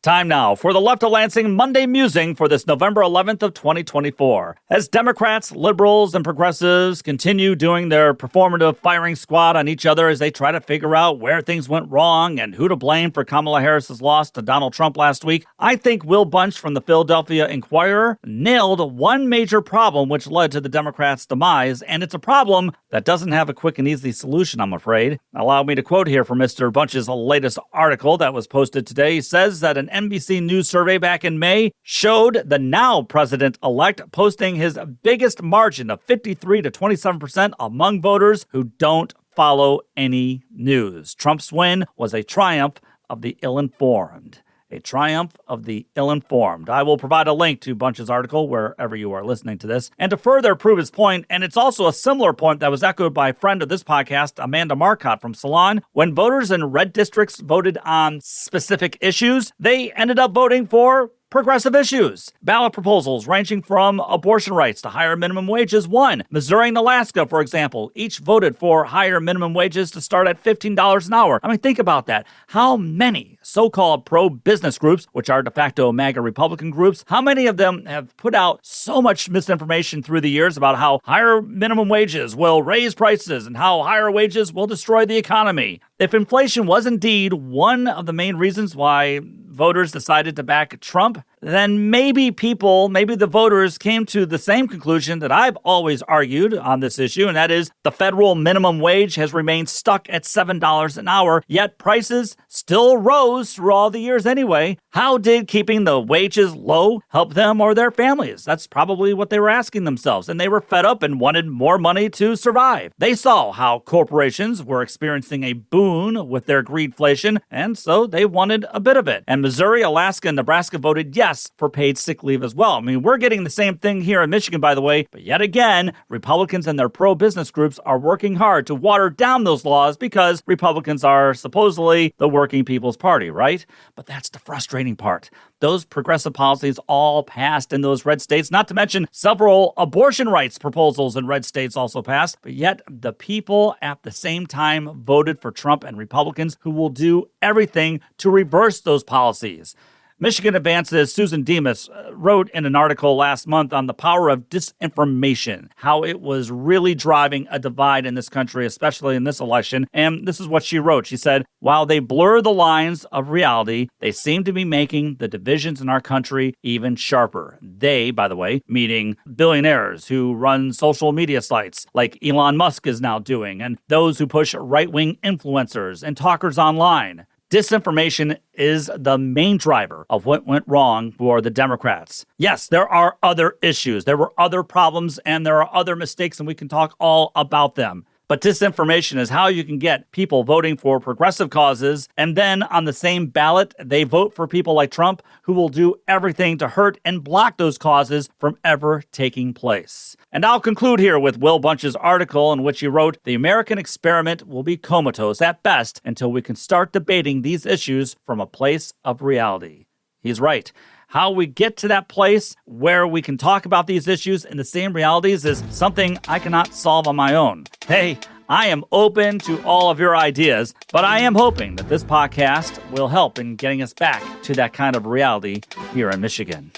Time now for the Left of Lansing Monday Musing for this November 11th of 2024. As Democrats, liberals, and progressives continue doing their performative firing squad on each other as they try to figure out where things went wrong and who to blame for Kamala Harris's loss to Donald Trump last week, I think Will Bunch from the Philadelphia Inquirer nailed one major problem which led to the Democrats' demise, and it's a problem that doesn't have a quick and easy solution, I'm afraid. Allow me to quote here from Mr. Bunch's latest article that was posted today. He says that an NBC News survey back in May showed the now president-elect posting his biggest margin of 53 to 27% among voters who don't follow any news. Trump's win was a triumph of the ill-informed. A triumph of the ill-informed. I will provide a link to Bunch's article wherever you are listening to this. And to further prove his point, and it's also a similar point that was echoed by a friend of this podcast, Amanda Marcotte from Salon, when voters in red districts voted on specific issues, they ended up voting for progressive issues. Ballot proposals ranging from abortion rights to higher minimum wages won. Missouri and Alaska, for example, each voted for higher minimum wages to start at $15 an hour. I mean, think about that. How many so-called pro-business groups, which are de facto MAGA Republican groups, how many of them have put out so much misinformation through the years about how higher minimum wages will raise prices and how higher wages will destroy the economy? If inflation was indeed one of the main reasons why voters decided to back Trump, then maybe the voters came to the same conclusion that I've always argued on this issue, and that is the federal minimum wage has remained stuck at $7 an hour, yet prices still rose through all the years anyway. How did keeping the wages low help them or their families? That's probably what they were asking themselves, and they were fed up and wanted more money to survive. They saw how corporations were experiencing a boon with their greedflation, and so they wanted a bit of it. And Missouri, Alaska, and Nebraska voted yes for paid sick leave as well. I mean, we're getting the same thing here in Michigan, by the way, but yet again, Republicans and their pro-business groups are working hard to water down those laws because Republicans are supposedly the working people's party, right? But that's the frustrating part. Those progressive policies all passed in those red states, not to mention several abortion rights proposals in red states also passed, but yet the people at the same time voted for Trump and Republicans who will do everything to reverse those policies. Michigan Advance's Susan Demise wrote in an article last month on the power of disinformation, how it was really driving a divide in this country, especially in this election. And this is what she wrote. She said, while they blur the lines of reality, they seem to be making the divisions in our country even sharper. They, by the way, meaning billionaires who run social media sites like Elon Musk is now doing, and those who push right-wing influencers and talkers online. Disinformation is the main driver of what went wrong for the Democrats. Yes, there are other issues. There were other problems and there are other mistakes, and we can talk all about them. But disinformation is how you can get people voting for progressive causes, and then on the same ballot, they vote for people like Trump who will do everything to hurt and block those causes from ever taking place. And I'll conclude here with Will Bunch's article in which he wrote, the American experiment will be comatose at best until we can start debating these issues from a place of reality. He's right. How we get to that place where we can talk about these issues in the same realities is something I cannot solve on my own. Hey, I am open to all of your ideas, but I am hoping that this podcast will help in getting us back to that kind of reality here in Michigan.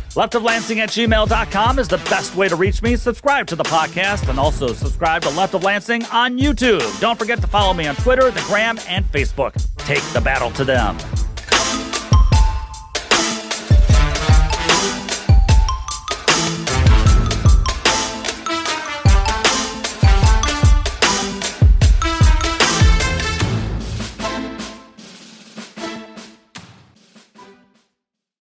leftoflansing@gmail.com is the best way to reach me. Subscribe to the podcast and also subscribe to Left of Lansing on YouTube. Don't forget to follow me on Twitter, the Gram, and Facebook. Take the battle to them.